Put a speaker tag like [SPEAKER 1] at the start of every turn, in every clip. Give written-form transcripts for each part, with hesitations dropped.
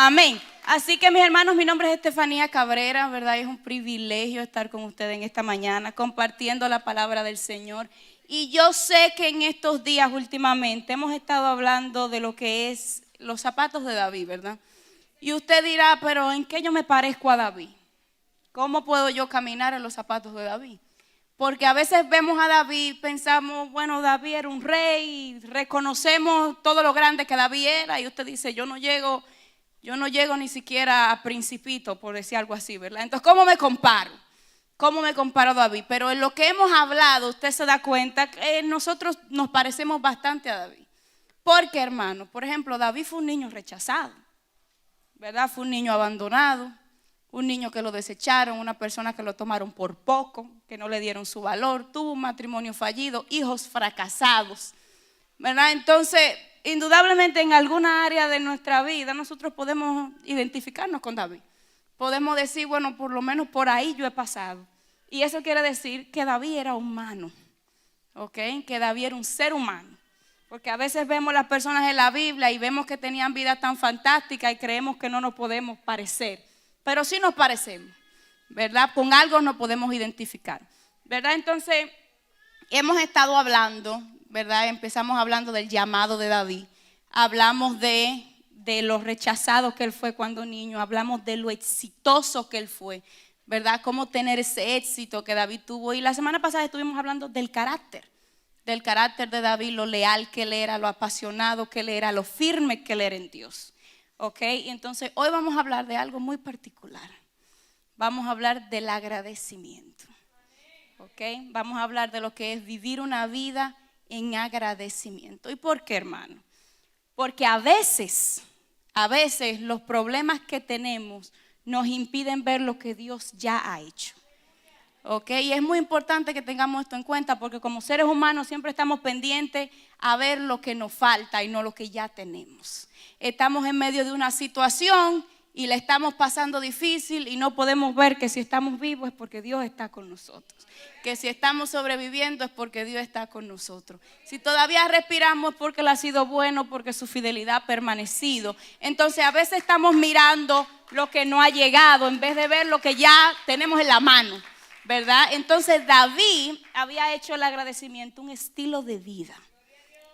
[SPEAKER 1] Amén. Así que mis hermanos, mi nombre es Estefanía Cabrera, ¿verdad? Es un privilegio estar con ustedes en esta mañana compartiendo la palabra del Señor. Y yo sé que en estos días últimamente hemos estado hablando de lo que es los zapatos de David, ¿verdad? Y usted dirá, pero ¿en qué yo me parezco a David? ¿Cómo puedo yo caminar en los zapatos de David? Porque a veces vemos a David, pensamos, bueno, David era un rey, reconocemos todo lo grande que David era y usted dice, yo no llego ni siquiera a principito, por decir algo así, ¿verdad? Entonces, ¿cómo me comparo? ¿Cómo me comparo a David? Pero en lo que hemos hablado, usted se da cuenta que nosotros nos parecemos bastante a David. Porque, hermano, por ejemplo, David fue un niño rechazado, ¿verdad? Fue un niño abandonado, un niño que lo desecharon, una persona que lo tomaron por poco, que no le dieron su valor, tuvo un matrimonio fallido, hijos fracasados, ¿verdad? Entonces, indudablemente en alguna área de nuestra vida nosotros podemos identificarnos con David. Podemos decir, bueno, por lo menos por ahí yo he pasado. Y eso quiere decir que David era humano, ¿ok? Que David era un ser humano. Porque a veces vemos las personas en la Biblia y vemos que tenían vida tan fantástica y creemos que no nos podemos parecer. Pero sí nos parecemos, ¿verdad? Con algo nos podemos identificar, ¿verdad? Entonces, hemos estado hablando, ¿verdad? Empezamos hablando del llamado de David. Hablamos de lo rechazado que él fue cuando niño. Hablamos de lo exitoso que él fue, ¿verdad? Cómo tener ese éxito que David tuvo. Y la semana pasada estuvimos hablando del carácter de David, lo leal que él era, lo apasionado que él era, lo firme que él era en Dios. ¿Ok? Y entonces hoy vamos a hablar de algo muy particular. Vamos a hablar del agradecimiento. ¿Ok? Vamos a hablar de lo que es vivir una vida en agradecimiento. ¿Y por qué, hermano? Porque a veces los problemas que tenemos nos impiden ver lo que Dios ya ha hecho. ¿Ok? Y es muy importante que tengamos esto en cuenta porque como seres humanos siempre estamos pendientes a ver lo que nos falta y no lo que ya tenemos. Estamos en medio de una situación y la estamos pasando difícil y no podemos ver que si estamos vivos es porque Dios está con nosotros. Que si estamos sobreviviendo es porque Dios está con nosotros. Si todavía respiramos es porque Él ha sido bueno, porque su fidelidad ha permanecido. Entonces a veces estamos mirando lo que no ha llegado en vez de ver lo que ya tenemos en la mano, ¿verdad? Entonces David había hecho el agradecimiento un estilo de vida.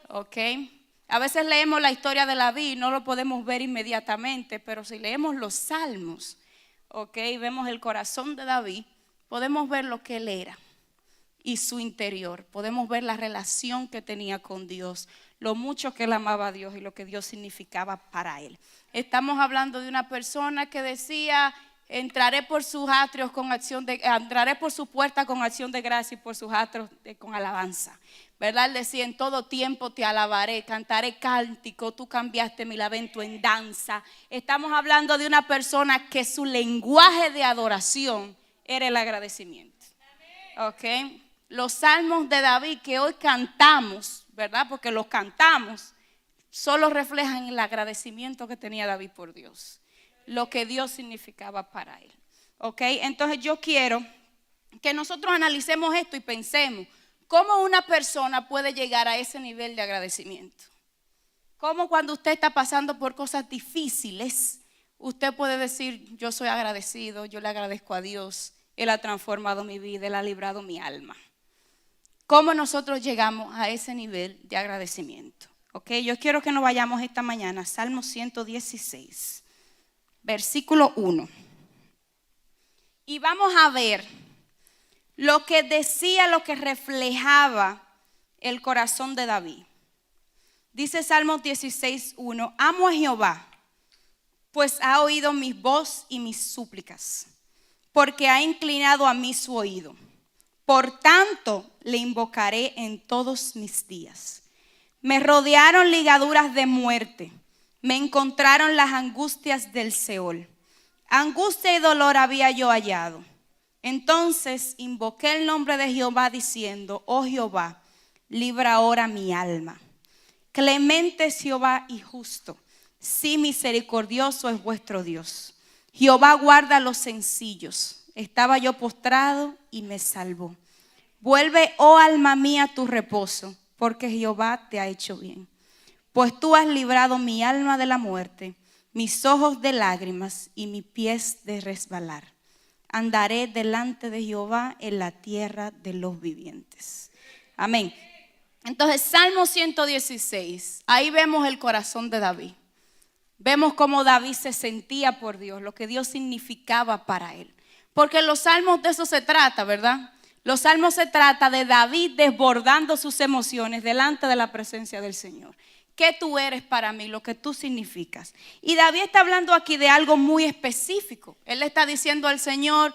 [SPEAKER 1] ¿Ok? A veces leemos la historia de David y no lo podemos ver inmediatamente, pero si leemos los salmos, ¿ok? Vemos el corazón de David, podemos ver lo que él era y su interior. Podemos ver la relación que tenía con Dios, lo mucho que él amaba a Dios y lo que Dios significaba para él. Estamos hablando de una persona que decía, entraré por sus atrios entraré por su puerta con acción de gracia y por sus atrios con alabanza. ¿Verdad? Él decía, en todo tiempo te alabaré, cantaré cántico, tú cambiaste mi lamento en danza. Estamos hablando de una persona que su lenguaje de adoración era el agradecimiento. ¿Ok? Los salmos de David que hoy cantamos, ¿verdad? Porque los cantamos, solo reflejan el agradecimiento que tenía David por Dios. Lo que Dios significaba para él. ¿Ok? Entonces yo quiero que nosotros analicemos esto y pensemos, ¿cómo una persona puede llegar a ese nivel de agradecimiento? ¿Cómo cuando usted está pasando por cosas difíciles, usted puede decir, yo soy agradecido, yo le agradezco a Dios, Él ha transformado mi vida, Él ha librado mi alma? ¿Cómo nosotros llegamos a ese nivel de agradecimiento? ¿Ok? Yo quiero que nos vayamos esta mañana a Salmo 116, versículo 1. Y vamos a ver lo que decía, lo que reflejaba el corazón de David. Dice Salmos 16:1, amo a Jehová, pues ha oído mi voz y mis súplicas, porque ha inclinado a mí su oído. Por tanto, le invocaré en todos mis días. Me rodearon ligaduras de muerte, me encontraron las angustias del Seol. Angustia y dolor había yo hallado. Entonces invoqué el nombre de Jehová diciendo, oh Jehová, libra ahora mi alma. Clemente es Jehová y justo, sí misericordioso es vuestro Dios. Jehová guarda a los sencillos. Estaba yo postrado y me salvó. Vuelve, oh alma mía, tu reposo, porque Jehová te ha hecho bien. Pues tú has librado mi alma de la muerte, mis ojos de lágrimas y mis pies de resbalar. Andaré delante de Jehová en la tierra de los vivientes. Amén. Entonces, Salmo 116, ahí vemos el corazón de David. Vemos cómo David se sentía por Dios, lo que Dios significaba para él. Porque los salmos de eso se trata, ¿verdad? Los salmos se trata de David desbordando sus emociones delante de la presencia del Señor. ¿Qué tú eres para mí? Lo que tú significas. Y David está hablando aquí de algo muy específico. Él le está diciendo al Señor,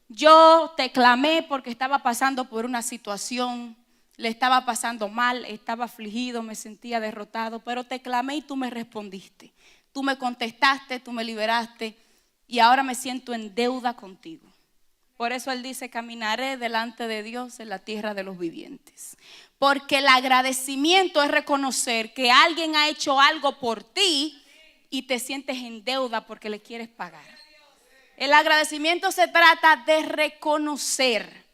[SPEAKER 1] yo te clamé porque estaba pasando por una situación, le estaba pasando mal, estaba afligido, me sentía derrotado, pero te clamé y tú me respondiste. Tú me contestaste, tú me liberaste y ahora me siento en deuda contigo. Por eso él dice, caminaré delante de Dios en la tierra de los vivientes. Porque el agradecimiento es reconocer que alguien ha hecho algo por ti y te sientes en deuda porque le quieres pagar. El agradecimiento se trata de reconocer,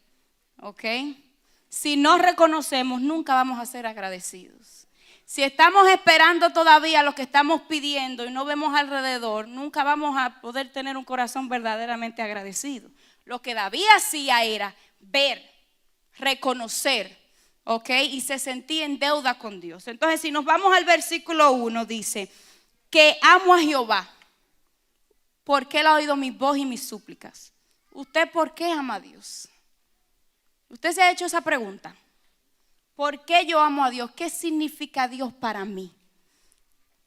[SPEAKER 1] ¿ok? Si no reconocemos, nunca vamos a ser agradecidos. Si estamos esperando todavía lo que estamos pidiendo y no vemos alrededor, nunca vamos a poder tener un corazón verdaderamente agradecido. Lo que David hacía era ver, reconocer, ¿ok? Y se sentía en deuda con Dios. Entonces, si nos vamos al versículo 1, dice que amo a Jehová porque él ha oído mi voz y mis súplicas. ¿Usted por qué ama a Dios? ¿Usted se ha hecho esa pregunta? ¿Por qué yo amo a Dios? ¿Qué significa Dios para mí?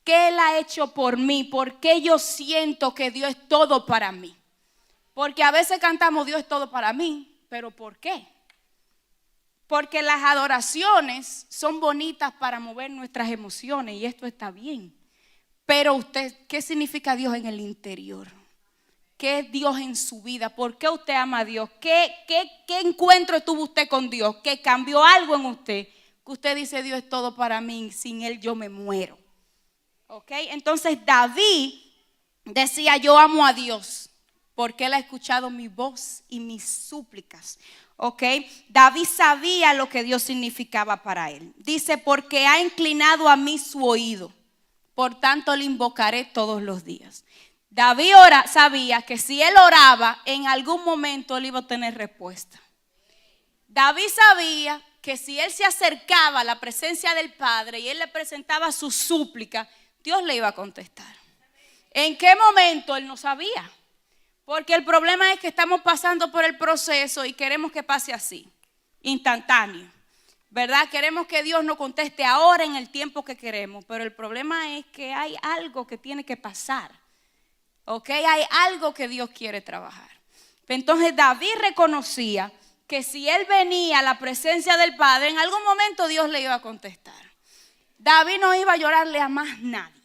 [SPEAKER 1] ¿Qué Él ha hecho por mí? ¿Por qué yo siento que Dios es todo para mí? Porque a veces cantamos Dios es todo para mí, pero ¿por qué? Porque las adoraciones son bonitas para mover nuestras emociones y esto está bien. Pero usted, ¿qué significa Dios en el interior? ¿Qué es Dios en su vida? ¿Por qué usted ama a Dios? ¿Qué encuentro tuvo usted con Dios? ¿Qué cambió algo en usted? Que usted dice Dios es todo para mí, sin Él yo me muero. ¿Ok? Entonces David decía yo amo a Dios porque Él ha escuchado mi voz y mis súplicas. ¿Ok? David sabía lo que Dios significaba para él. Dice porque ha inclinado a mí su oído, por tanto le invocaré todos los días. David sabía que si él oraba, en algún momento él iba a tener respuesta. David sabía que si él se acercaba a la presencia del Padre y él le presentaba su súplica, Dios le iba a contestar. ¿En qué momento? Él no sabía. Porque el problema es que estamos pasando por el proceso y queremos que pase así, instantáneo, ¿verdad? Queremos que Dios nos conteste ahora en el tiempo que queremos, pero el problema es que hay algo que tiene que pasar. ¿Ok? Hay algo que Dios quiere trabajar. Entonces David reconocía que si él venía a la presencia del Padre, en algún momento Dios le iba a contestar. David no iba a llorarle a más nadie.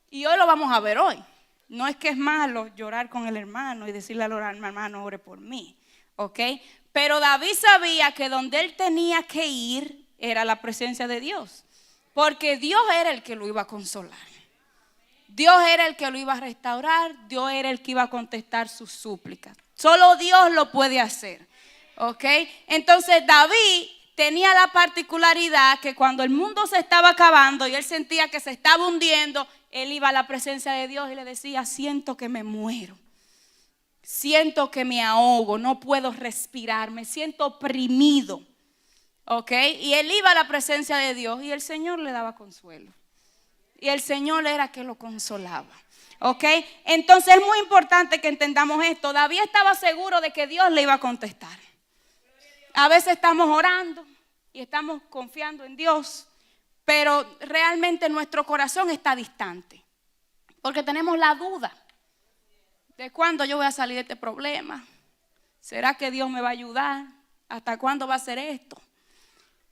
[SPEAKER 1] Y hoy lo vamos a ver hoy. No es que es malo llorar con el hermano y decirle al hermano, ore por mí. ¿Ok? Pero David sabía que donde él tenía que ir era la presencia de Dios. Porque Dios era el que lo iba a consolar. Dios era el que lo iba a restaurar, Dios era el que iba a contestar sus súplicas. Solo Dios lo puede hacer. ¿Ok? Entonces David tenía la particularidad que cuando el mundo se estaba acabando y él sentía que se estaba hundiendo, él iba a la presencia de Dios y le decía, siento que me muero. Siento que me ahogo, no puedo respirar, me siento oprimido. ¿Ok? Y él iba a la presencia de Dios y el Señor le daba consuelo. Y el Señor era que lo consolaba. ¿Ok? Entonces es muy importante que entendamos esto. David estaba seguro de que Dios le iba a contestar. A veces estamos orando y estamos confiando en Dios, pero realmente nuestro corazón está distante. Porque tenemos la duda de cuándo yo voy a salir de este problema. ¿Será que Dios me va a ayudar? ¿Hasta cuándo va a ser esto?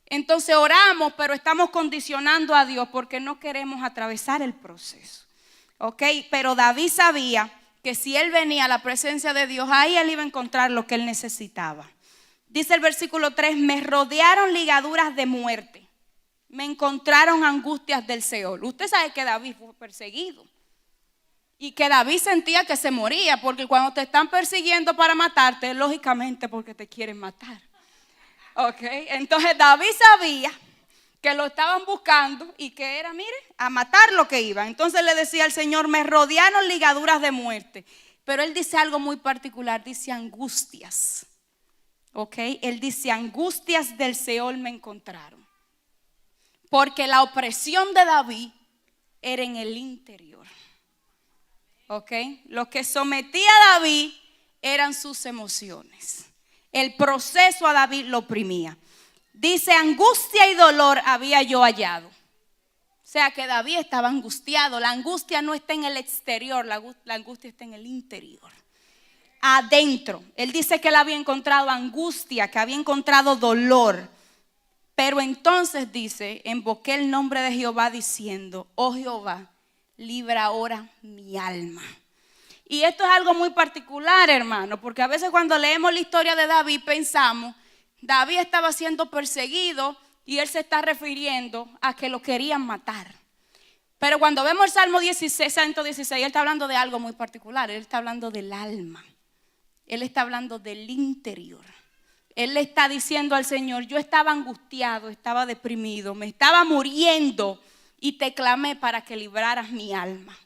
[SPEAKER 1] Entonces oramos, pero estamos condicionando a Dios porque no queremos atravesar el proceso. ¿Ok? Pero David sabía que si él venía a la presencia de Dios, ahí él iba a encontrar lo que él necesitaba. Dice el versículo 3, me rodearon ligaduras de muerte, me encontraron angustias del Seol. Usted sabe que David fue perseguido y que David sentía que se moría, porque cuando te están persiguiendo para matarte, lógicamente porque te quieren matar. Ok, entonces David sabía que lo estaban buscando y que era, mire, a matar lo que iban. Entonces le decía al Señor, me rodearon ligaduras de muerte. Pero él dice algo muy particular, dice angustias. ¿Ok? Él dice angustias del Seol me encontraron. Porque la opresión de David era en el interior. ¿Ok? Lo que sometía a David eran sus emociones. El proceso a David lo oprimía. Dice, angustia y dolor había yo hallado. O sea que David estaba angustiado. La angustia no está en el exterior, la angustia está en el interior. Adentro. Él dice que él había encontrado angustia, que había encontrado dolor. Pero entonces dice, invoqué el nombre de Jehová diciendo, oh Jehová, libra ahora mi alma. Y esto es algo muy particular, hermano, porque a veces cuando leemos la historia de David pensamos, David estaba siendo perseguido y él se está refiriendo a que lo querían matar. Pero cuando vemos el Salmo 16, 116, él está hablando de algo muy particular, él está hablando del alma, él está hablando del interior. Él le está diciendo al Señor, yo estaba angustiado, estaba deprimido, me estaba muriendo y te clamé para que libraras mi alma.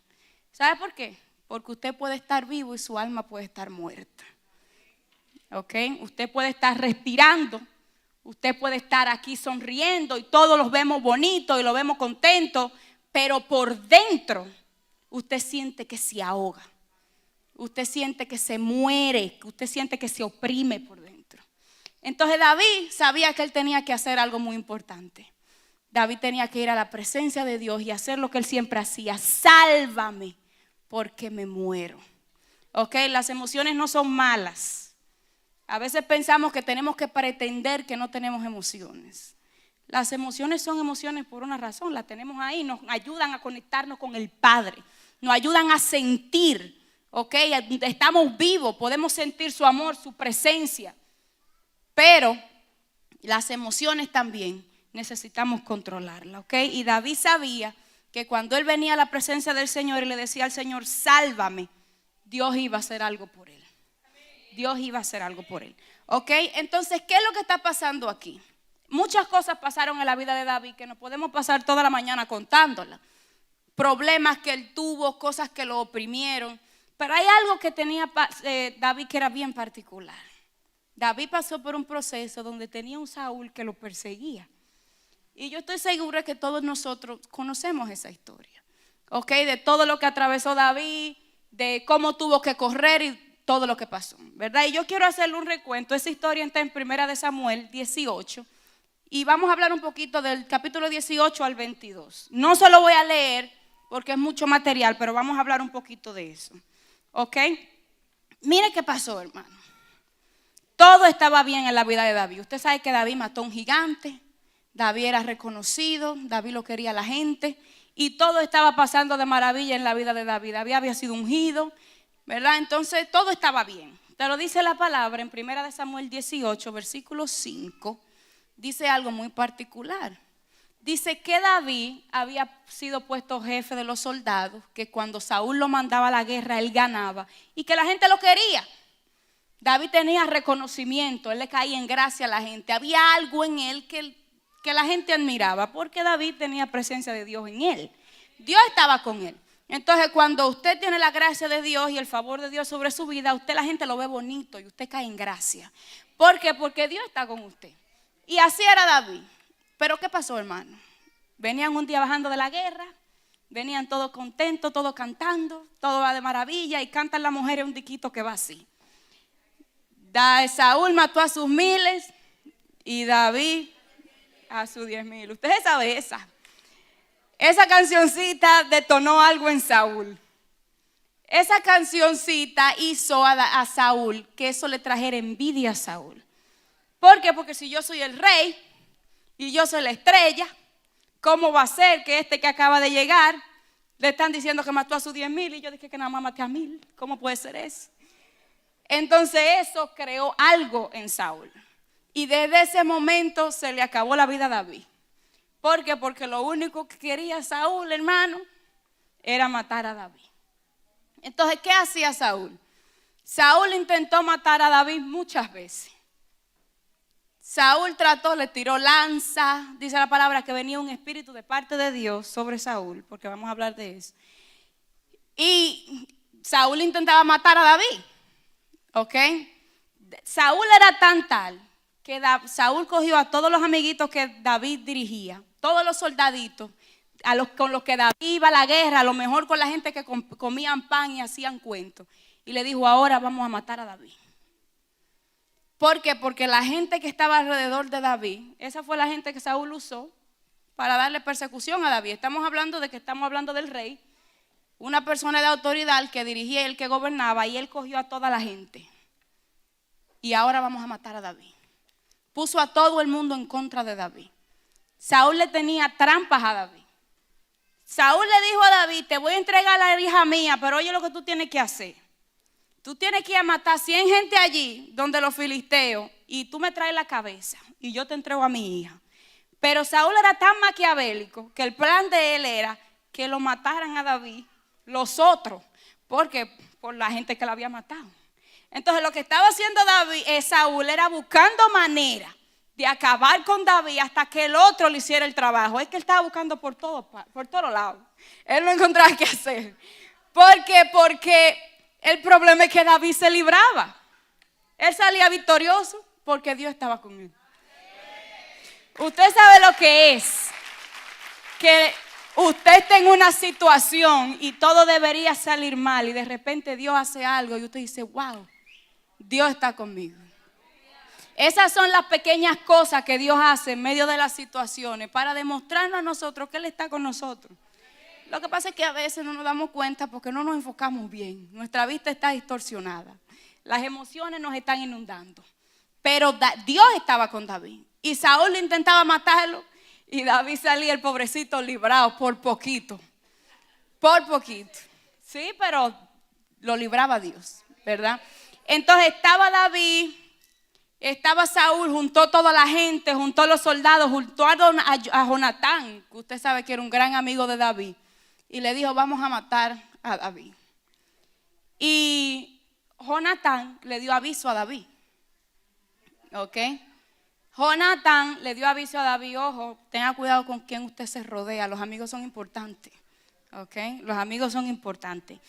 [SPEAKER 1] ¿Sabe por qué? Porque usted puede estar vivo y su alma puede estar muerta. ¿Ok? Usted puede estar respirando, usted puede estar aquí sonriendo y todos los vemos bonitos y lo vemos contentos, pero por dentro usted siente que se ahoga, usted siente que se muere, usted siente que se oprime por dentro. Entonces David sabía que él tenía que hacer algo muy importante. David tenía que ir a la presencia de Dios y hacer lo que él siempre hacía, sálvame porque me muero. ¿Ok? Las emociones no son malas. A veces pensamos que tenemos que pretender que no tenemos emociones. Las emociones son emociones por una razón, las tenemos ahí, nos ayudan a conectarnos con el Padre, nos ayudan a sentir, ¿ok? Estamos vivos, podemos sentir su amor, su presencia, pero las emociones también necesitamos controlarlas, ¿ok? Y David sabía que cuando él venía a la presencia del Señor y le decía al Señor, sálvame, Dios iba a hacer algo por él. Dios iba a hacer algo por él. ¿Ok? Entonces, ¿qué es lo que está pasando aquí? Muchas cosas pasaron en la vida de David que no podemos pasar toda la mañana contándolas. Problemas que él tuvo, cosas que lo oprimieron. Pero hay algo que tenía David que era bien particular. David pasó por un proceso donde tenía un Saúl que lo perseguía. Y yo estoy segura que todos nosotros conocemos esa historia. ¿Ok? De todo lo que atravesó David, de cómo tuvo que correr y todo lo que pasó, ¿verdad? Y yo quiero hacerle un recuento. Esa historia está en 1 Samuel 18 y vamos a hablar un poquito del capítulo 18 al 22. No se lo voy a leer porque es mucho material, pero vamos a hablar un poquito de eso. ¿Ok? Mire qué pasó, hermano. Todo estaba bien en la vida de David. Usted sabe que David mató a un gigante, David era reconocido, David lo quería la gente y todo estaba pasando de maravilla en la vida de David. David había sido ungido, ¿verdad? Entonces todo estaba bien. Te lo dice la palabra en 1 Samuel 18, versículo 5. Dice algo muy particular. Dice que David había sido puesto jefe de los soldados, que cuando Saúl lo mandaba a la guerra, él ganaba y que la gente lo quería. David tenía reconocimiento, él le caía en gracia a la gente. Había algo en él que la gente admiraba, porque David tenía presencia de Dios en él. Dios estaba con él. Entonces cuando usted tiene la gracia de Dios y el favor de Dios sobre su vida, usted la gente lo ve bonito y usted cae en gracia. ¿Por qué? Porque Dios está con usted. Y así era David. Pero ¿qué pasó, hermano? Venían un día bajando de la guerra, venían todos contentos, todos cantando, todo va de maravilla y cantan las mujeres un diquito que va así. Saúl mató a sus 1000 y David a sus 10,000. Ustedes saben esa. Esa cancioncita detonó algo en Saúl. Esa cancioncita hizo a Saúl que eso le trajera envidia a Saúl. ¿Por qué? Porque si yo soy el rey y yo soy la estrella, ¿cómo va a ser que este que acaba de llegar le están diciendo que mató a sus 10,000 y yo dije que nada más maté a 1000? ¿Cómo puede ser eso? Entonces eso creó algo en Saúl. Y desde ese momento se le acabó la vida a David. ¿Por qué? Porque lo único que quería Saúl, hermano, era matar a David. Entonces, ¿qué hacía Saúl? Saúl intentó matar a David muchas veces. Saúl trató, le tiró lanza. Dice la palabra que venía un espíritu de parte de Dios sobre Saúl, porque vamos a hablar de eso. Y Saúl intentaba matar a David. ¿Ok? Saúl era tan tal que Saúl cogió a todos los amiguitos que David dirigía, todos los soldaditos, con los que David iba a la guerra, a lo mejor con la gente que comían pan y hacían cuentos. Y le dijo, ahora vamos a matar a David. ¿Por qué? Porque la gente que estaba alrededor de David, esa fue la gente que Saúl usó para darle persecución a David. Estamos hablando del rey, una persona de autoridad que dirigía y el que gobernaba, y él cogió a toda la gente. Y ahora vamos a matar a David. Puso a todo el mundo en contra de David. Saúl le tenía trampas a David. Saúl le dijo a David, te voy a entregar a la hija mía, pero oye lo que tú tienes que hacer. Tú tienes que ir a matar 100 gente allí, donde los filisteos, y tú me traes la cabeza, y yo te entrego a mi hija. Pero Saúl era tan maquiavélico que el plan de él era que lo mataran a David los otros, porque por la gente que lo había matado. Entonces lo que estaba haciendo Saúl era buscando manera de acabar con David hasta que el otro le hiciera el trabajo. Es que él estaba buscando por todos lados. Él no encontraba qué hacer. ¿Por qué? Porque el problema es que David se libraba. Él salía victorioso porque Dios estaba con él. Usted sabe lo que es que usted está en una situación y todo debería salir mal y de repente Dios hace algo y usted dice, wow, Dios está conmigo. Esas son las pequeñas cosas que Dios hace en medio de las situaciones para demostrarnos a nosotros que Él está con nosotros. Lo que pasa es que a veces no nos damos cuenta porque no nos enfocamos bien. Nuestra vista está distorsionada. Las emociones nos están inundando. Pero Dios estaba con David. Y Saúl intentaba matarlo. Y David salía, el pobrecito, librado por poquito. Por poquito. Sí, pero lo libraba Dios, ¿verdad? Entonces estaba Saúl, juntó toda la gente, juntó los soldados, juntó a Jonatán, que usted sabe que era un gran amigo de David. Y le dijo, vamos a matar a David. Y Jonatán le dio aviso a David. ¿Ok? Jonatán le dio aviso a David, ojo, tenga cuidado con quién usted se rodea, los amigos son importantes. ¿Ok? Los amigos son importantes.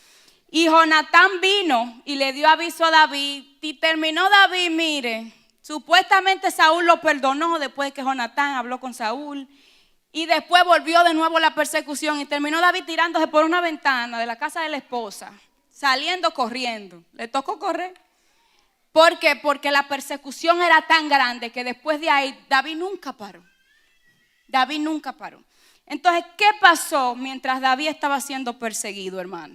[SPEAKER 1] Y Jonatán vino y le dio aviso a David y terminó David, mire, supuestamente Saúl lo perdonó después de que Jonatán habló con Saúl. Y después volvió de nuevo la persecución y terminó David tirándose por una ventana de la casa de la esposa, saliendo corriendo. Le tocó correr. ¿Por qué? Porque la persecución era tan grande que después de ahí David nunca paró. David nunca paró. Entonces, ¿qué pasó mientras David estaba siendo perseguido, hermano?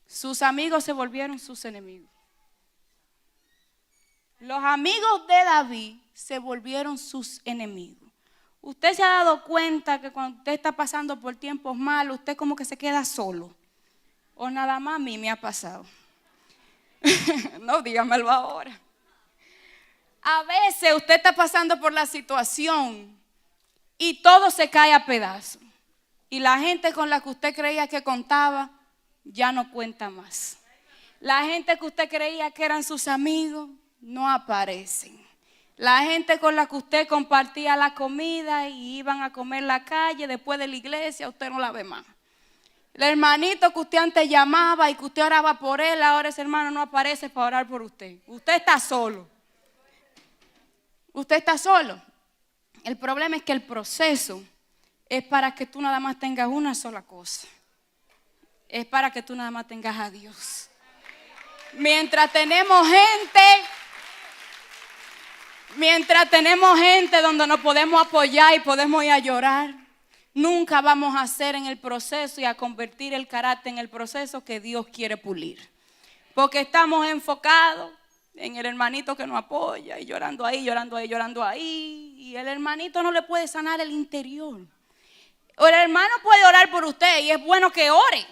[SPEAKER 1] Sus amigos se volvieron sus enemigos. Los amigos de David se volvieron sus enemigos. Usted se ha dado cuenta que cuando usted está pasando por tiempos malos, usted como que se queda solo. O nada más a mí me ha pasado. No, dígamelo ahora. A veces usted está pasando por la situación y todo se cae a pedazos. Y la gente con la que usted creía que contaba, ya no cuenta más. La gente que usted creía que eran sus amigos, no aparecen. La gente con la que usted compartía la comida y iban a comer en la calle después de la iglesia, usted no la ve más. El hermanito que usted antes llamaba y que usted oraba por él, ahora ese hermano no aparece para orar por usted. Usted está solo. Usted está solo. El problema es que el proceso es para que tú nada más tengas una sola cosa. Es para que tú nada más tengas a Dios. Mientras tenemos gente donde nos podemos apoyar y podemos ir a llorar, nunca vamos a hacer en el proceso y a convertir el carácter en el proceso que Dios quiere pulir. Porque estamos enfocados en el hermanito que nos apoya y llorando ahí, llorando ahí, llorando ahí. Y el hermanito no le puede sanar el interior. O el hermano puede orar por usted y es bueno que oren.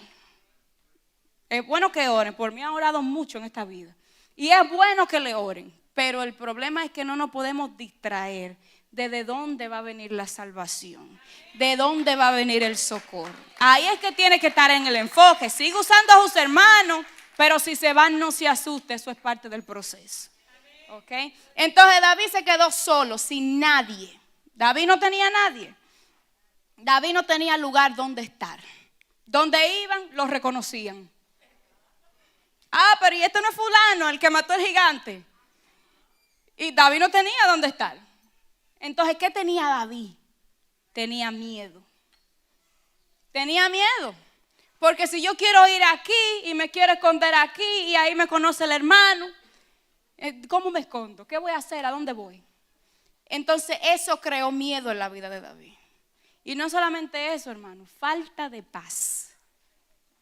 [SPEAKER 1] Es bueno que oren. Por mí han orado mucho en esta vida. Y es bueno que le oren. Pero el problema es que no nos podemos distraer de dónde va a venir la salvación, de dónde va a venir el socorro. Ahí es que tiene que estar en el enfoque. Sigue usando a sus hermanos, pero si se van no se asuste, eso es parte del proceso. ¿Ok? Entonces David se quedó solo, sin nadie. David no tenía nadie. David no tenía lugar donde estar. Donde iban, los reconocían. Ah, pero ¿y este no es fulano, el que mató al gigante? Y David no tenía dónde estar. Entonces, ¿qué tenía David? Tenía miedo. Tenía miedo. Porque si yo quiero ir aquí y me quiero esconder aquí y ahí me conoce el hermano, ¿cómo me escondo? ¿Qué voy a hacer? ¿A dónde voy? Entonces eso creó miedo en la vida de David. Y no solamente eso, hermano, falta de paz.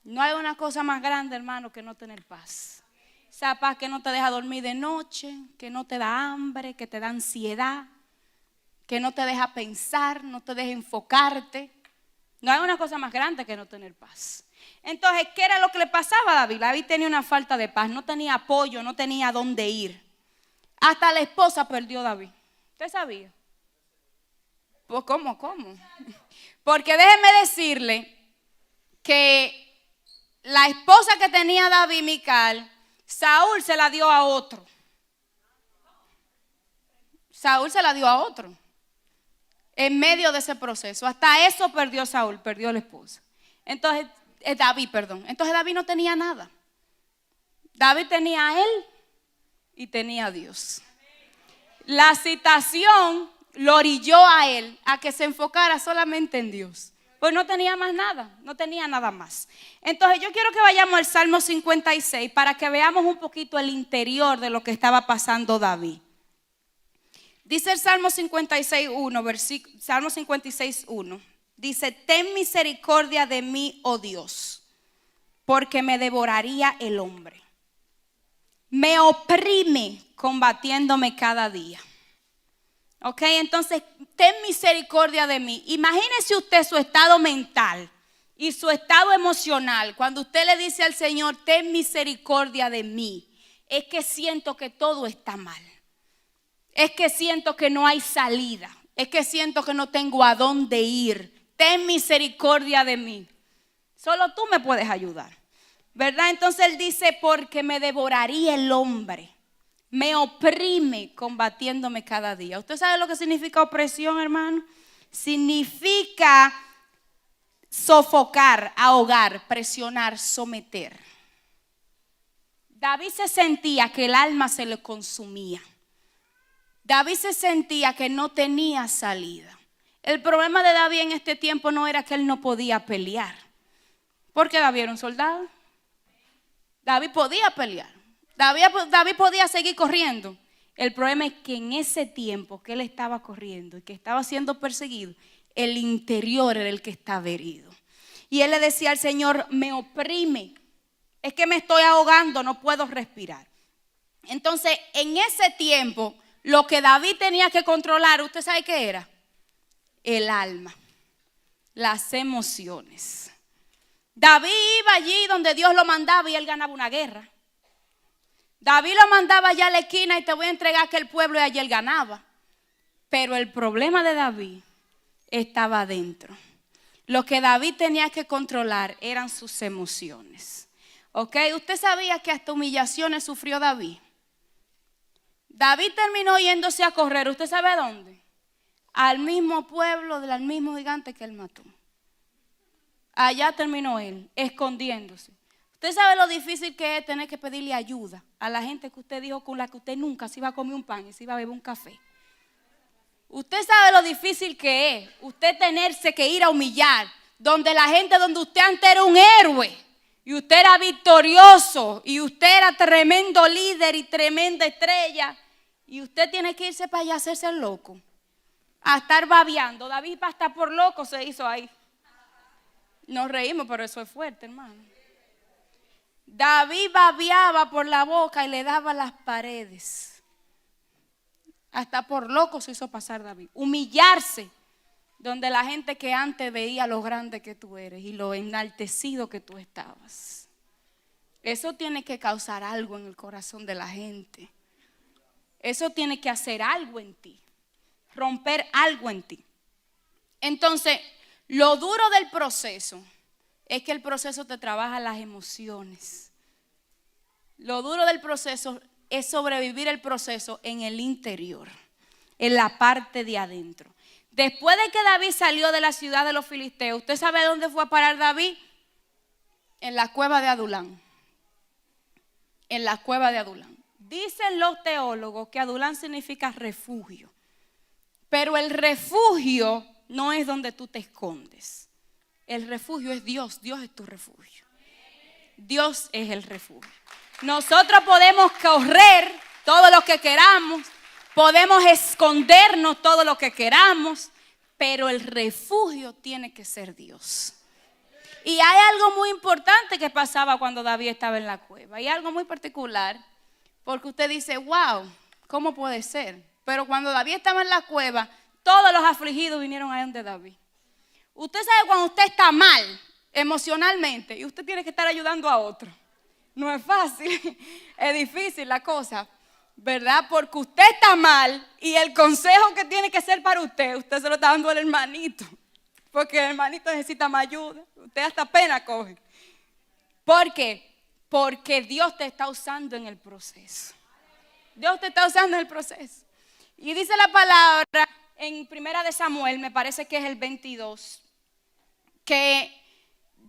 [SPEAKER 1] No hay una cosa más grande, hermano, que no tener paz. Esa paz que no te deja dormir de noche, que no te da hambre, que te da ansiedad, que no te deja pensar, no te deja enfocarte. No hay una cosa más grande que no tener paz. Entonces, ¿qué era lo que le pasaba a David? David tenía una falta de paz, no tenía apoyo, no tenía dónde ir. Hasta la esposa perdió David. ¿Usted sabía? Pues, ¿cómo? Porque déjeme decirle que la esposa que tenía David, Mical, Saúl se la dio a otro. Saúl se la dio a otro. En medio de ese proceso. Hasta eso perdió Saúl, perdió la esposa. Entonces, David no tenía nada. David tenía a él y tenía a Dios. La situación lo orilló a él a que se enfocara solamente en Dios. Pues no tenía más nada, no tenía nada más. Entonces yo quiero que vayamos al Salmo 56 para que veamos un poquito el interior de lo que estaba pasando David. Dice el Salmo 56:1, Salmo 56:1. Dice: ten misericordia de mí, oh Dios, porque me devoraría el hombre. Me oprime combatiéndome cada día. Ok, entonces ten misericordia de mí. Imagínese usted su estado mental y su estado emocional cuando usted le dice al Señor: ten misericordia de mí. Es que siento que todo está mal. Es que siento que no hay salida. Es que siento que no tengo a dónde ir. Ten misericordia de mí. Solo tú me puedes ayudar, ¿verdad? Entonces él dice: porque me devoraría el hombre. Me oprime combatiéndome cada día. ¿Usted sabe lo que significa opresión, hermano? Significa sofocar, ahogar, presionar, someter. David se sentía que el alma se le consumía. David se sentía que no tenía salida. El problema de David en este tiempo no era que él no podía pelear, porque David era un soldado. David podía pelear. David podía seguir corriendo. El problema es que en ese tiempo que él estaba corriendo y que estaba siendo perseguido, el interior era el que estaba herido. Y él le decía al Señor: me oprime, es que me estoy ahogando, no puedo respirar. Entonces, en ese tiempo, lo que David tenía que controlar, ¿usted sabe qué era? El alma, las emociones. David iba allí donde Dios lo mandaba y él ganaba una guerra. David lo mandaba allá a la esquina y te voy a entregar a aquel pueblo, y allí él ganaba. Pero el problema de David estaba adentro. Lo que David tenía que controlar eran sus emociones. ¿Ok? ¿Usted sabía que hasta humillaciones sufrió David? David terminó yéndose a correr. ¿Usted sabe a dónde? Al mismo pueblo, al mismo gigante que él mató. Allá terminó él, escondiéndose. Usted sabe lo difícil que es tener que pedirle ayuda a la gente que usted dijo con la que usted nunca se iba a comer un pan y se iba a beber un café. Usted sabe lo difícil que es usted tenerse que ir a humillar donde la gente, donde usted antes era un héroe y usted era victorioso y usted era tremendo líder y tremenda estrella, y usted tiene que irse para allá a hacerse el loco, a estar babeando. David hasta por loco se hizo ahí. Nos reímos, pero eso es fuerte, hermano. David babeaba por la boca y le daba las paredes. Hasta por loco se hizo pasar David. Humillarse donde la gente que antes veía lo grande que tú eres y lo enaltecido que tú estabas. Eso tiene que causar algo en el corazón de la gente. Eso tiene que hacer algo en ti, romper algo en ti. Entonces, lo duro del proceso es que el proceso te trabaja las emociones. Lo duro del proceso es sobrevivir el proceso en el interior, en la parte de adentro. Después de que David salió de la ciudad de los filisteos, ¿usted sabe dónde fue a parar David? En la cueva de Adulán. En la cueva de Adulán. Dicen los teólogos que Adulán significa refugio. Pero el refugio no es donde tú te escondes. El refugio es Dios. Dios es tu refugio. Dios es el refugio. Nosotros podemos correr todo lo que queramos. Podemos escondernos todo lo que queramos. Pero el refugio tiene que ser Dios. Y hay algo muy importante que pasaba cuando David estaba en la cueva. Hay algo muy particular. Porque usted dice, wow, ¿cómo puede ser? Pero cuando David estaba en la cueva, todos los afligidos vinieron a donde David. Usted sabe cuando usted está mal emocionalmente y usted tiene que estar ayudando a otro. No es fácil, es difícil la cosa, ¿verdad? Porque usted está mal y el consejo que tiene que ser para usted se lo está dando al hermanito. Porque el hermanito necesita más ayuda. Usted hasta pena coge. ¿Por qué? Porque Dios te está usando en el proceso. Dios te está usando en el proceso. Y dice la palabra en Primera de Samuel, me parece que es el 22, que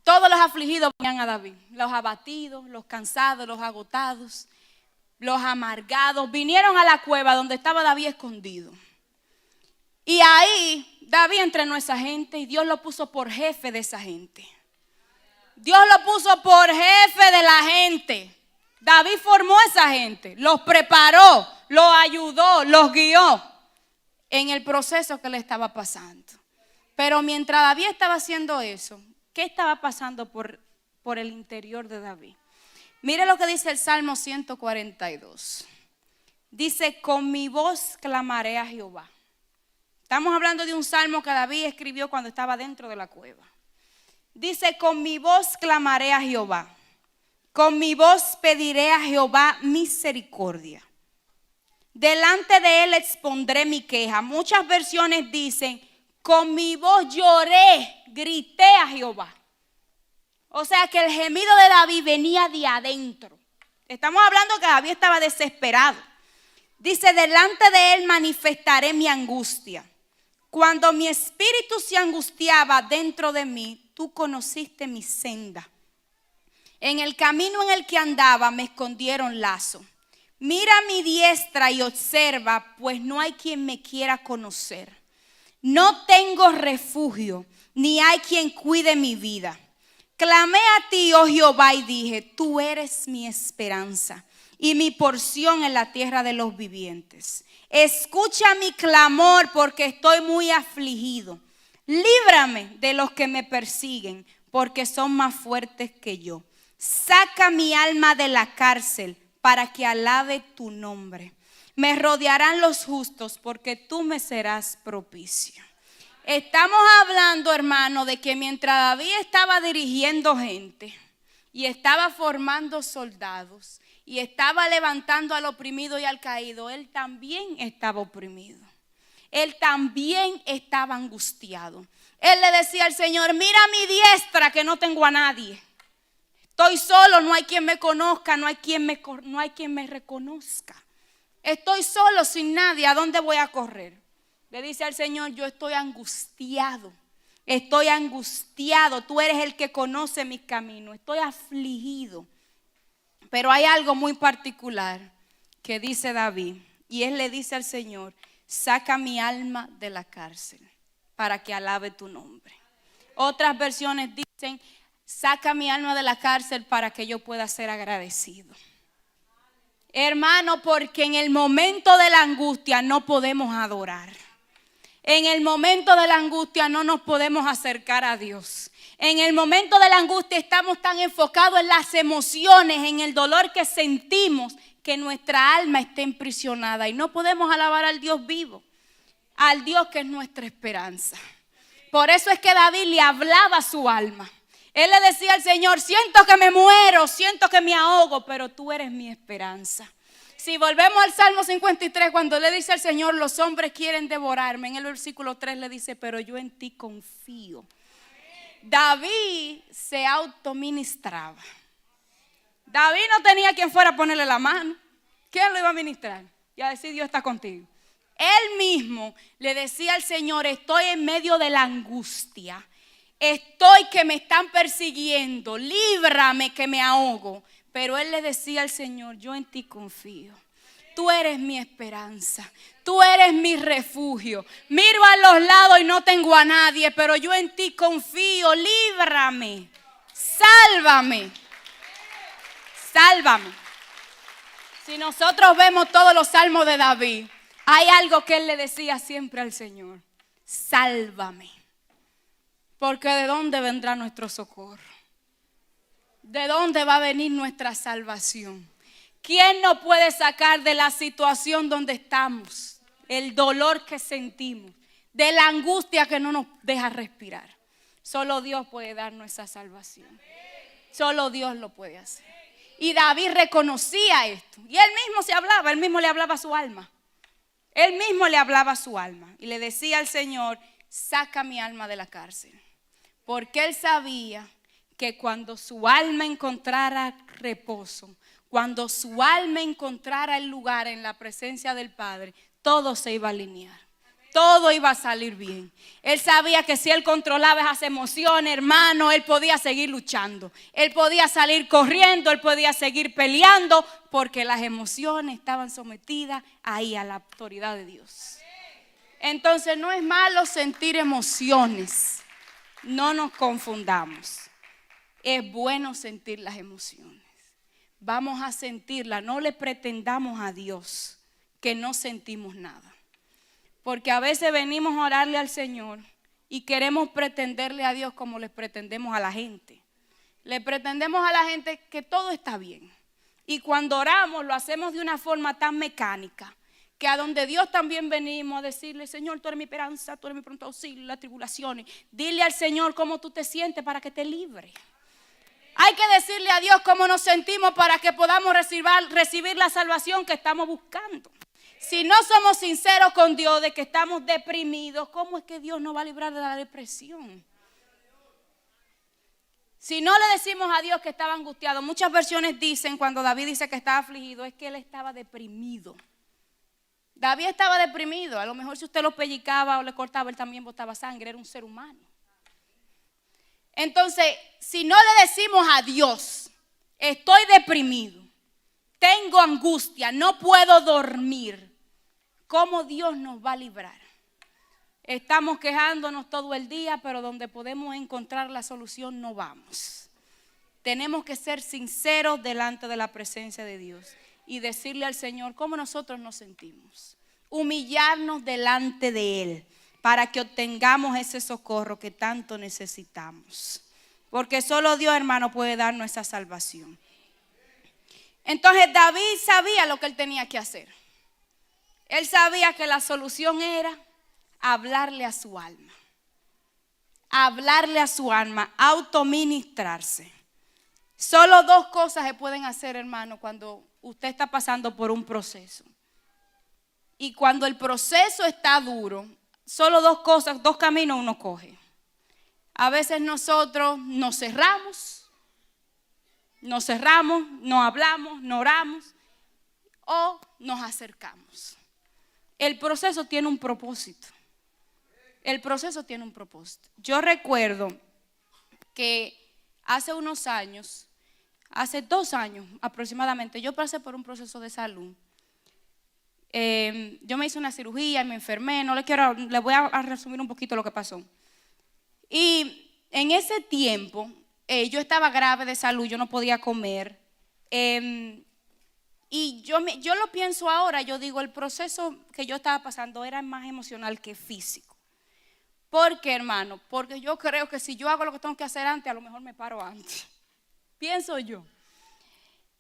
[SPEAKER 1] todos los afligidos venían a David. Los abatidos, los cansados, los agotados, los amargados, vinieron a la cueva donde estaba David escondido. Y ahí David entrenó a esa gente y Dios lo puso por jefe de esa gente. Dios lo puso por jefe de la gente. David formó a esa gente, los preparó, los ayudó, los guió en el proceso que le estaba pasando. Pero mientras David estaba haciendo eso, ¿qué estaba pasando por el interior de David? Mire lo que dice el Salmo 142. Dice, con mi voz clamaré a Jehová. Estamos hablando de un salmo que David escribió cuando estaba dentro de la cueva. Dice, con mi voz clamaré a Jehová. Con mi voz pediré a Jehová misericordia. Delante de él expondré mi queja. Muchas versiones dicen, con mi voz lloré, grité a Jehová. O sea que el gemido de David venía de adentro. Estamos hablando que David estaba desesperado. Dice, delante de él manifestaré mi angustia. Cuando mi espíritu se angustiaba dentro de mí, tú conociste mi senda. En el camino en el que andaba me escondieron lazo. Mira mi diestra y observa, pues no hay quien me quiera conocer. No tengo refugio, ni hay quien cuide mi vida. Clamé a ti, oh Jehová, y dije, tú eres mi esperanza y mi porción en la tierra de los vivientes. Escucha mi clamor porque estoy muy afligido. Líbrame de los que me persiguen porque son más fuertes que yo. Saca mi alma de la cárcel para que alabe tu nombre. Me rodearán los justos porque tú me serás propicio. Estamos hablando, hermano, de que mientras David estaba dirigiendo gente y estaba formando soldados y estaba levantando al oprimido y al caído, él también estaba oprimido. Él también estaba angustiado. Él le decía al Señor, mira mi diestra que no tengo a nadie. Estoy solo, no hay quien me conozca, no hay quien me reconozca. Estoy solo sin nadie, ¿a dónde voy a correr? Le dice al Señor, yo estoy angustiado, tú eres el que conoce mis caminos, estoy afligido. Pero hay algo muy particular que dice David, y él le dice al Señor, saca mi alma de la cárcel para que alabe tu nombre. Otras versiones dicen, saca mi alma de la cárcel para que yo pueda ser agradecido. Hermano, porque en el momento de la angustia no podemos adorar. En el momento de la angustia no nos podemos acercar a Dios. En el momento de la angustia estamos tan enfocados en las emociones, en el dolor que sentimos, que nuestra alma está emprisionada y no podemos alabar al Dios vivo, al Dios que es nuestra esperanza. Por eso es que David le hablaba a su alma. Él le decía al Señor, siento que me muero, siento que me ahogo, pero tú eres mi esperanza. Si volvemos al Salmo 53, cuando le dice al Señor, los hombres quieren devorarme, en el versículo 3 le dice, pero yo en ti confío. David se autoministraba. David no tenía quien fuera a ponerle la mano. ¿Quién lo iba a ministrar? Y a decir, Dios está contigo. Él mismo le decía al Señor, estoy en medio de la angustia. Estoy que me están persiguiendo. Líbrame que me ahogo. Pero él le decía al Señor, yo en ti confío. Tú eres mi esperanza. Tú eres mi refugio. Miro a los lados y no tengo a nadie, pero yo en ti confío. Líbrame. Sálvame. Sálvame. Si nosotros vemos todos los salmos de David, hay algo que él le decía siempre al Señor. Sálvame. Porque ¿de dónde vendrá nuestro socorro? ¿De dónde va a venir nuestra salvación? ¿Quién nos puede sacar de la situación donde estamos? El dolor que sentimos, de la angustia que no nos deja respirar. Solo Dios puede darnos esa salvación. Solo Dios lo puede hacer. Y David reconocía esto. Y él mismo se hablaba, él mismo le hablaba a su alma. Él mismo le hablaba a su alma. Y le decía al Señor, saca mi alma de la cárcel. Porque él sabía que cuando su alma encontrara reposo, cuando su alma encontrara el lugar en la presencia del Padre, todo se iba a alinear. Todo iba a salir bien. Él sabía que si él controlaba esas emociones, hermano, él podía seguir luchando. Él podía salir corriendo, él podía seguir peleando, porque las emociones estaban sometidas ahí a la autoridad de Dios. Entonces no es malo sentir emociones. No nos confundamos. Es bueno sentir las emociones. Vamos a sentirlas. No le pretendamos a Dios que no sentimos nada. Porque a veces venimos a orarle al Señor y queremos pretenderle a Dios como le pretendemos a la gente. Le pretendemos a la gente que todo está bien. Y cuando oramos lo hacemos de una forma tan mecánica que a donde Dios también venimos a decirle, Señor, tú eres mi esperanza, tú eres mi pronto auxilio en las tribulaciones. Dile al Señor cómo tú te sientes para que te libre. Hay que decirle a Dios cómo nos sentimos para que podamos recibir la salvación que estamos buscando. Si no somos sinceros con Dios de que estamos deprimidos, ¿cómo es que Dios nos va a librar de la depresión? Si no le decimos a Dios que estaba angustiado, muchas versiones dicen cuando David dice que estaba afligido, es que él estaba deprimido. David estaba deprimido. A lo mejor si usted lo pellizcaba o le cortaba, él también botaba sangre, era un ser humano. Entonces, si no le decimos a Dios, estoy deprimido, tengo angustia, no puedo dormir, ¿cómo Dios nos va a librar? Estamos quejándonos todo el día, pero donde podemos encontrar la solución no vamos. Tenemos que ser sinceros delante de la presencia de Dios y decirle al Señor cómo nosotros nos sentimos. Humillarnos delante de Él para que obtengamos ese socorro que tanto necesitamos. Porque solo Dios, hermano, puede darnos esa salvación. Entonces David sabía lo que él tenía que hacer. Él sabía que la solución era hablarle a su alma. Hablarle a su alma, autoministrarse. Solo dos cosas se pueden hacer, hermano, cuando usted está pasando por un proceso. Y cuando el proceso está duro, solo dos cosas, dos caminos uno coge. A veces nosotros nos cerramos, no hablamos, no oramos o nos acercamos. El proceso tiene un propósito. El proceso tiene un propósito. Yo recuerdo que hace unos años, hace 2 años aproximadamente, yo pasé por un proceso de salud. Yo me hice una cirugía y me enfermé. Le voy a resumir un poquito lo que pasó. Y en ese tiempo yo estaba grave de salud, yo no podía comer. Y yo lo pienso ahora, yo digo, el proceso que yo estaba pasando era más emocional que físico. ¿Por qué, hermano? Porque yo creo que si yo hago lo que tengo que hacer antes, a lo mejor me paro antes. Pienso yo.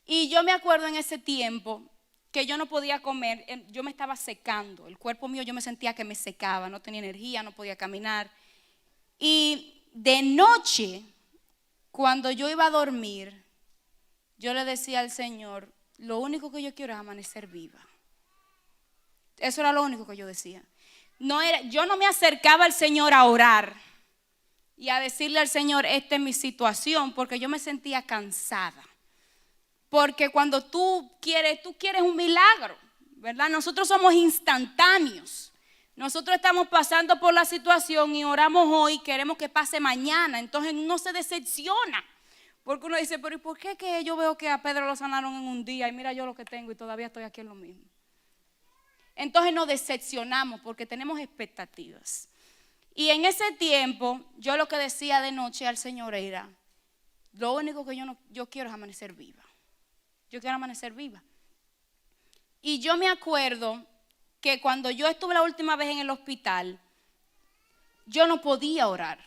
[SPEAKER 1] Y yo me acuerdo en ese tiempo que yo no podía comer, yo me estaba secando. El cuerpo mío yo me sentía que me secaba, no tenía energía, no podía caminar. Y de noche, cuando yo iba a dormir, yo le decía al Señor, lo único que yo quiero es amanecer viva. Eso era lo único que yo decía. Yo no me acercaba al Señor a orar y a decirle al Señor, esta es mi situación, porque yo me sentía cansada. Porque cuando tú quieres un milagro, ¿verdad? Nosotros somos instantáneos. Nosotros estamos pasando por la situación y oramos hoy, queremos que pase mañana. Entonces uno se decepciona. Porque uno dice, pero ¿y por qué que yo veo que a Pedro lo sanaron en un día y mira yo lo que tengo y todavía estoy aquí en lo mismo? Entonces nos decepcionamos porque tenemos expectativas. Y en ese tiempo, yo lo que decía de noche al Señor era, lo único que yo quiero es amanecer viva. Yo quiero amanecer viva. Y yo me acuerdo que cuando yo estuve la última vez en el hospital, yo no podía orar.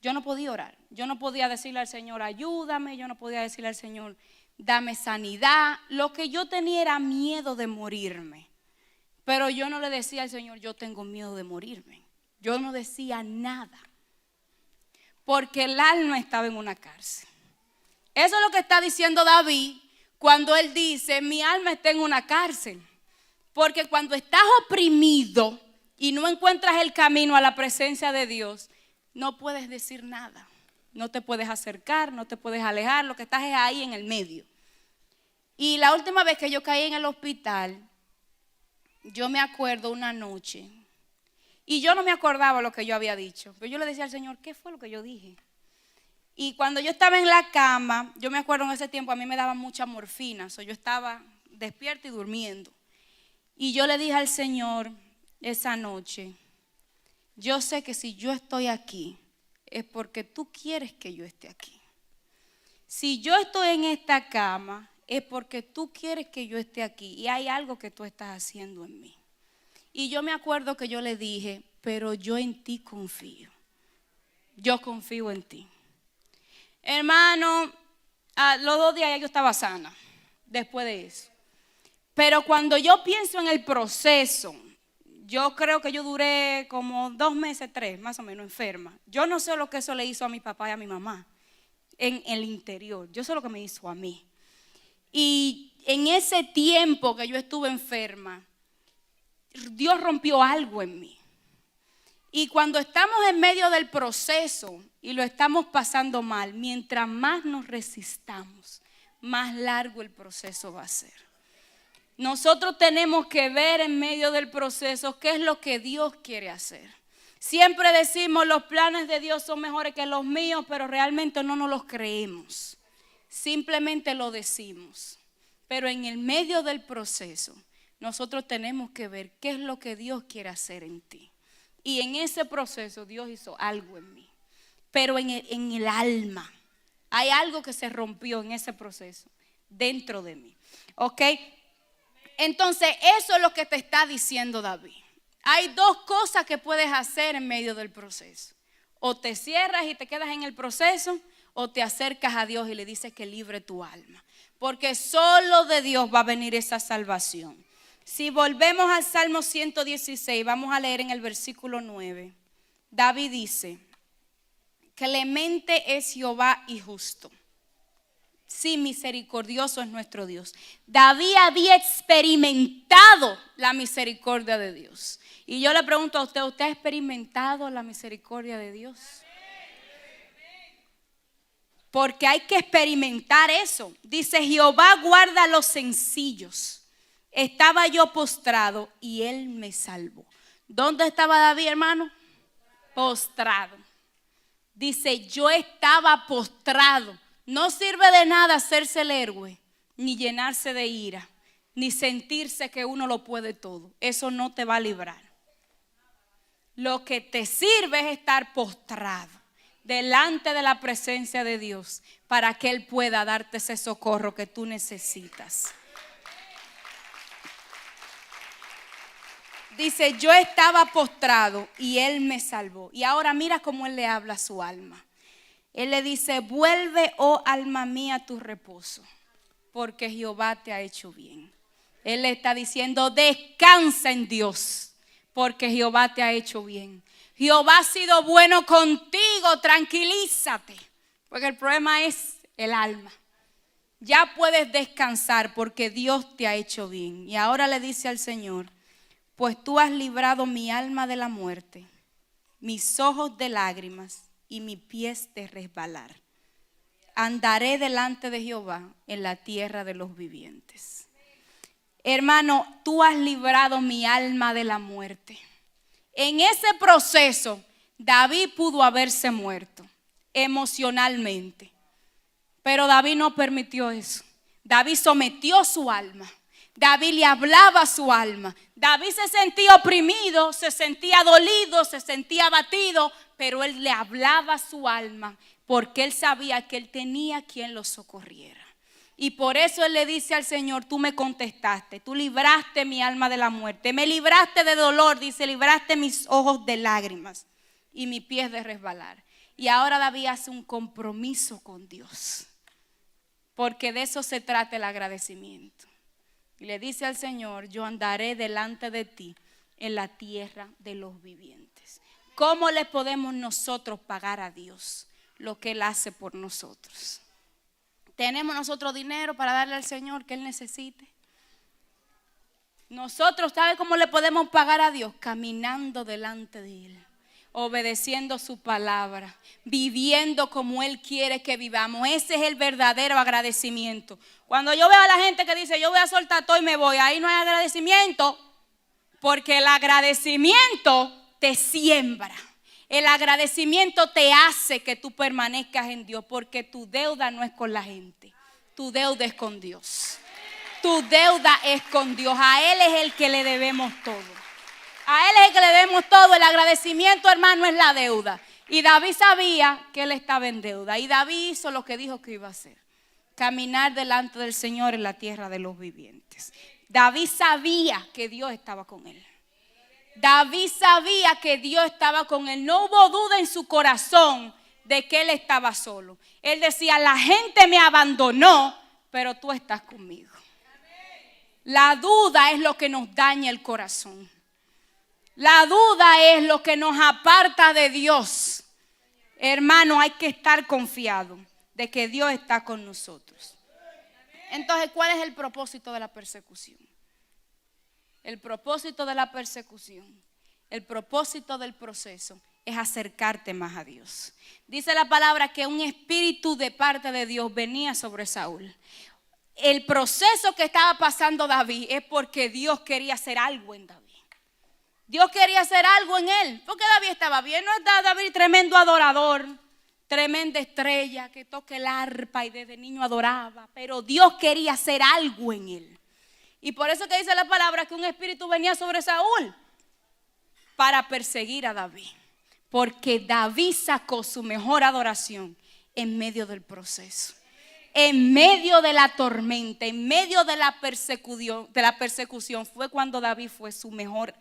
[SPEAKER 1] Yo no podía orar. Yo no podía decirle al Señor, ayúdame. Yo no podía decirle al Señor, dame sanidad. Lo que yo tenía era miedo de morirme. Pero yo no le decía al Señor, yo tengo miedo de morirme. Yo no decía nada. Porque el alma estaba en una cárcel. Eso es lo que está diciendo David cuando él dice, mi alma está en una cárcel. Porque cuando estás oprimido y no encuentras el camino a la presencia de Dios, no puedes decir nada. No te puedes acercar, no te puedes alejar, lo que estás es ahí en el medio. Y la última vez que yo caí en el hospital, yo me acuerdo una noche, y yo no me acordaba lo que yo había dicho, pero yo le decía al Señor, ¿qué fue lo que yo dije? Y cuando yo estaba en la cama, yo me acuerdo en ese tiempo a mí me daban mucha morfina, yo estaba despierta y durmiendo. Y yo le dije al Señor esa noche, yo sé que si yo estoy aquí es porque tú quieres que yo esté aquí. Si yo estoy en esta cama es porque tú quieres que yo esté aquí y hay algo que tú estás haciendo en mí. Y yo me acuerdo que yo le dije, pero yo en ti confío. Yo confío en ti. Hermano, los 2 días ya yo estaba sana después de eso. Pero cuando yo pienso en el proceso, yo creo que yo duré como 2 meses, 3 más o menos enferma. Yo no sé lo que eso le hizo a mi papá y a mi mamá en el interior. Yo sé lo que me hizo a mí. Y en ese tiempo que yo estuve enferma, Dios rompió algo en mí. Y cuando estamos en medio del proceso y lo estamos pasando mal, mientras más nos resistamos, más largo el proceso va a ser. Nosotros tenemos que ver en medio del proceso qué es lo que Dios quiere hacer. Siempre decimos los planes de Dios son mejores que los míos, pero realmente no nos los creemos. Simplemente lo decimos. Pero en el medio del proceso, nosotros tenemos que ver qué es lo que Dios quiere hacer en ti. Y en ese proceso Dios hizo algo en mí. Pero en el alma, hay algo que se rompió en ese proceso, dentro de mí. ¿Ok? Entonces, eso es lo que te está diciendo David. Hay 2 cosas que puedes hacer en medio del proceso. O te cierras y te quedas en el proceso, o te acercas a Dios y le dices que libre tu alma. Porque solo de Dios va a venir esa salvación. Si volvemos al Salmo 116, vamos a leer en el versículo 9. David dice, clemente es Jehová y justo. Sí, misericordioso es nuestro Dios. David había experimentado la misericordia de Dios. Y yo le pregunto a usted, ¿usted ha experimentado la misericordia de Dios? Porque hay que experimentar eso. Dice, Jehová guarda a los sencillos. Estaba yo postrado y él me salvó. ¿Dónde estaba David, hermano? Postrado. Dice, yo estaba postrado. No sirve de nada hacerse el héroe, ni llenarse de ira, ni sentirse que uno lo puede todo. Eso no te va a librar. Lo que te sirve es estar postrado delante de la presencia de Dios para que Él pueda darte ese socorro que tú necesitas. Dice, yo estaba postrado y Él me salvó. Y ahora mira cómo Él le habla a su alma. Él le dice, vuelve, oh alma mía, a tu reposo, porque Jehová te ha hecho bien. Él le está diciendo, descansa en Dios, porque Jehová te ha hecho bien. Jehová ha sido bueno contigo, tranquilízate, porque el problema es el alma. Ya puedes descansar porque Dios te ha hecho bien. Y ahora le dice al Señor, pues tú has librado mi alma de la muerte, mis ojos de lágrimas y mis pies de resbalar. Andaré delante de Jehová en la tierra de los vivientes. Hermano, tú has librado mi alma de la muerte. En ese proceso, David pudo haberse muerto emocionalmente, pero David no permitió eso. David sometió su alma. David le hablaba a su alma. David se sentía oprimido, se sentía dolido, se sentía abatido, pero él le hablaba a su alma porque él sabía que él tenía quien lo socorriera. Y por eso él le dice al Señor: tú me contestaste, tú libraste mi alma de la muerte, me libraste de dolor, dice, libraste mis ojos de lágrimas y mis pies de resbalar. Y ahora David hace un compromiso con Dios, porque de eso se trata el agradecimiento. Y le dice al Señor: yo andaré delante de ti en la tierra de los vivientes. ¿Cómo le podemos nosotros pagar a Dios lo que Él hace por nosotros? ¿Tenemos nosotros dinero para darle al Señor que Él necesite? Nosotros, ¿sabe cómo le podemos pagar a Dios? Caminando delante de Él, obedeciendo su palabra, viviendo como Él quiere que vivamos. Ese es el verdadero agradecimiento. Cuando yo veo a la gente que dice: yo voy a soltar todo y me voy, ahí no hay agradecimiento, porque el agradecimiento te siembra. El agradecimiento te hace que tú permanezcas en Dios, porque tu deuda no es con la gente, tu deuda es con Dios. Tu deuda es con Dios. A Él es el que le debemos todo. A Él es el que le debemos todo. El agradecimiento, hermano, es la deuda. Y David sabía que él estaba en deuda. Y David hizo lo que dijo que iba a hacer: caminar delante del Señor en la tierra de los vivientes. David sabía que Dios estaba con él. David sabía que Dios estaba con él. No hubo duda en su corazón de que él estaba solo. Él decía: la gente me abandonó, pero tú estás conmigo. La duda es lo que nos daña el corazón. La duda es lo que nos aparta de Dios. Hermano, hay que estar confiado de que Dios está con nosotros. Entonces, ¿cuál es el propósito de la persecución? El propósito de la persecución, el propósito del proceso es acercarte más a Dios. Dice la palabra que un espíritu de parte de Dios venía sobre Saúl. El proceso que estaba pasando David es porque Dios quería hacer algo en David. Dios quería hacer algo en él, porque David estaba bien. No está David tremendo adorador, tremenda estrella que toca el arpa y desde niño adoraba, pero Dios quería hacer algo en él. Y por eso que dice la palabra que un espíritu venía sobre Saúl para perseguir a David, porque David sacó su mejor adoración en medio del proceso, en medio de la tormenta, en medio de la persecución fue cuando David fue su mejor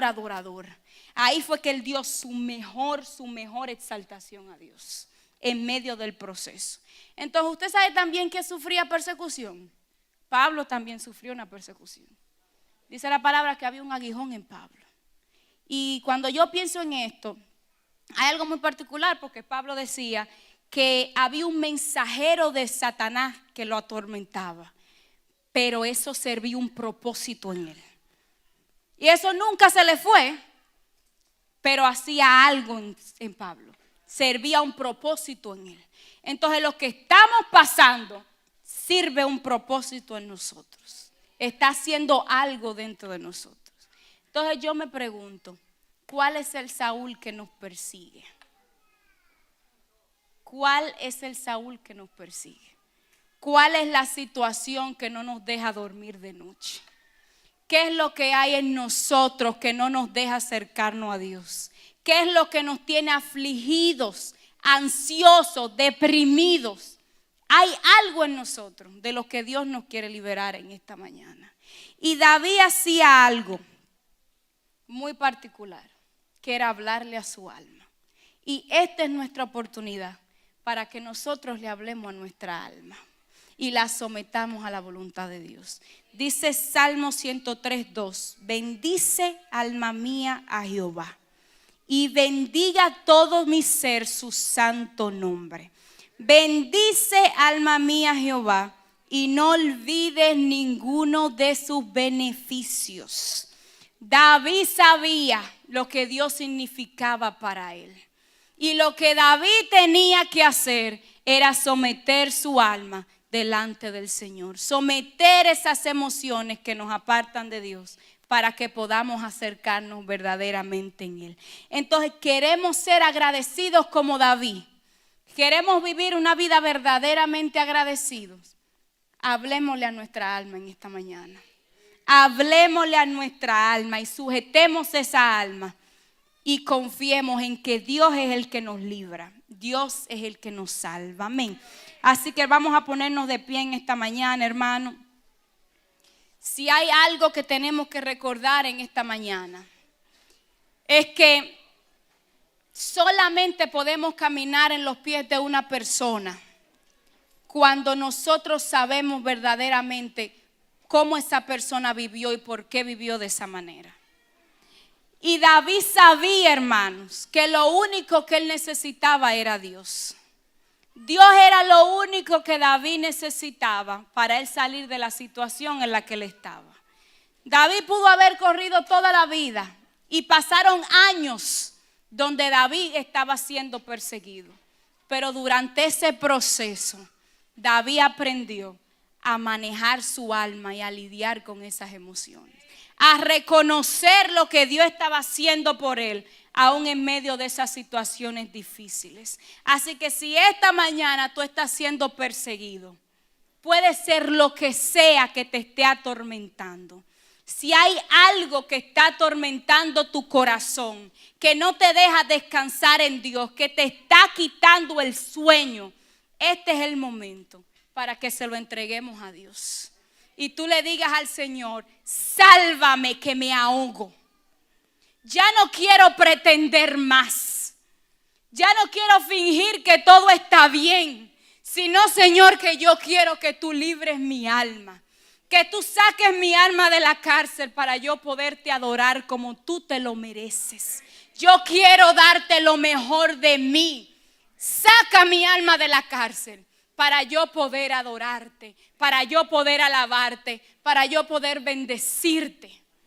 [SPEAKER 1] adorador. Ahí fue que él dio su mejor exaltación a Dios en medio del proceso. Entonces, usted sabe también que sufría persecución. Pablo también sufrió una persecución. Dice la palabra que había un aguijón en Pablo. Y cuando yo pienso en esto, hay algo muy particular, porque Pablo decía que había un mensajero de Satanás que lo atormentaba, pero eso servía un propósito en él. Y eso nunca se le fue, pero hacía algo en Pablo. Servía un propósito en él. Entonces, lo que estamos pasando sirve un propósito en nosotros. Está haciendo algo dentro de nosotros. Entonces yo me pregunto, ¿cuál es el Saúl que nos persigue? ¿Cuál es el Saúl que nos persigue? ¿Cuál es la situación que no nos deja dormir de noche? ¿Qué es lo que hay en nosotros que no nos deja acercarnos a Dios? ¿Qué es lo que nos tiene afligidos, ansiosos, deprimidos? Hay algo en nosotros de lo que Dios nos quiere liberar en esta mañana. Y David hacía algo muy particular, que era hablarle a su alma. Y esta es nuestra oportunidad para que nosotros le hablemos a nuestra alma y la sometamos a la voluntad de Dios. Dice Salmo 103:2: bendice, alma mía, a Jehová, y bendiga todo mi ser su santo nombre. Bendice, alma mía, Jehová, y no olvides ninguno de sus beneficios. David sabía lo que Dios significaba para él. Y lo que David tenía que hacer era someter su alma delante del Señor. Someter esas emociones que nos apartan de Dios para que podamos acercarnos verdaderamente en Él. Entonces queremos ser agradecidos como David. Queremos vivir una vida verdaderamente agradecidos. Hablemosle a nuestra alma en esta mañana. Hablemosle a nuestra alma y sujetemos esa alma. Y confiemos en que Dios es el que nos libra. Dios es el que nos salva. Amén. Así que vamos a ponernos de pie en esta mañana, hermano. Si hay algo que tenemos que recordar en esta mañana, es que solamente podemos caminar en los pies de una persona cuando nosotros sabemos verdaderamente cómo esa persona vivió y por qué vivió de esa manera. Y David sabía, hermanos, que lo único que él necesitaba era Dios. Dios era lo único que David necesitaba para él salir de la situación en la que él estaba. David pudo haber corrido toda la vida y pasaron años donde David estaba siendo perseguido. Pero durante ese proceso, David aprendió a manejar su alma y a lidiar con esas emociones. A reconocer lo que Dios estaba haciendo por él, aún en medio de esas situaciones difíciles. Así que si esta mañana tú estás siendo perseguido, puede ser lo que sea que te esté atormentando. Si hay algo que está atormentando tu corazón, que no te deja descansar en Dios, que te está quitando el sueño, este es el momento para que se lo entreguemos a Dios. Y tú le digas al Señor, sálvame que me ahogo. Ya no quiero pretender más. Ya no quiero fingir que todo está bien. Sino, Señor, que yo quiero que tú libres mi alma. Que tú saques mi alma de la cárcel para yo poderte adorar como tú te lo mereces. Yo quiero darte lo mejor de mí. Saca mi alma de la cárcel para yo poder adorarte, para yo poder alabarte, para yo poder bendecirte.